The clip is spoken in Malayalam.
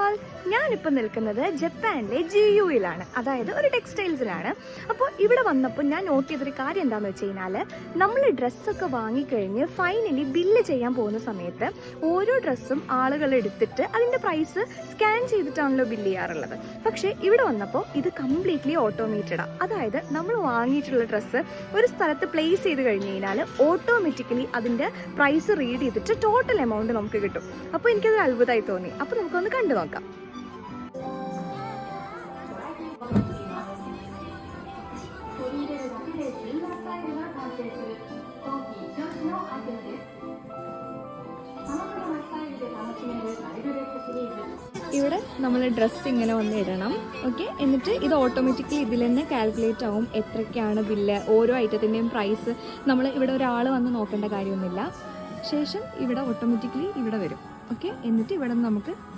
ഓൾ, ഞാനിപ്പോൾ നിൽക്കുന്നത് ജപ്പാനിലെ ജിയുയിലാണ്, അതായത് ഒരു ടെക്സ്റ്റൈൽസിലാണ്. അപ്പോൾ ഇവിടെ വന്നപ്പോൾ ഞാൻ നോട്ട് ചെയ്തൊരു കാര്യം എന്താണെന്ന് വെച്ച് കഴിഞ്ഞാൽ, നമ്മൾ ഡ്രസ്സൊക്കെ വാങ്ങിക്കഴിഞ്ഞ് ഫൈനലി ബില്ല് ചെയ്യാൻ പോകുന്ന സമയത്ത് ഓരോ ഡ്രസ്സും ആളുകൾ എടുത്തിട്ട് അതിൻ്റെ പ്രൈസ് സ്കാൻ ചെയ്തിട്ടാണല്ലോ ബില്ല് ചെയ്യാറുള്ളത്. പക്ഷേ ഇവിടെ വന്നപ്പോൾ ഇത് കംപ്ലീറ്റ്ലി ഓട്ടോമേറ്റഡാണ്. അതായത് നമ്മൾ വാങ്ങിയിട്ടുള്ള ഡ്രസ്സ് ഒരു സ്ഥലത്ത് പ്ലേസ് ചെയ്ത് കഴിഞ്ഞ് കഴിഞ്ഞാൽ ഓട്ടോമാറ്റിക്കലി അതിൻ്റെ പ്രൈസ് റീഡ് ചെയ്തിട്ട് ടോട്ടൽ എമൗണ്ട് നമുക്ക് കിട്ടും. അപ്പോൾ എനിക്കത് അത്ഭുതമായി തോന്നി. അപ്പോൾ നമുക്കൊന്ന് കണ്ടു നോക്കാം. ഇവിടെ നമ്മൾ ഡ്രസ്സ് ഇങ്ങനെ ഒന്ന് ഇടണം. ഓക്കെ, എന്നിട്ട് ഇത് ഓട്ടോമാറ്റിക്കലി ഇതിൽ തന്നെ കാൽക്കുലേറ്റ് ആവും എത്രയ്ക്കാണ് ബില്ല്, ഓരോ ഐറ്റത്തിൻ്റെയും പ്രൈസ്. നമ്മൾ ഇവിടെ ഒരാൾ വന്ന് നോക്കേണ്ട കാര്യമൊന്നുമില്ല. ശേഷം ഇവിടെ ഓട്ടോമാറ്റിക്കലി ഇവിടെ വരും. ഓക്കെ, എന്നിട്ട് ഇവിടെ നമുക്ക്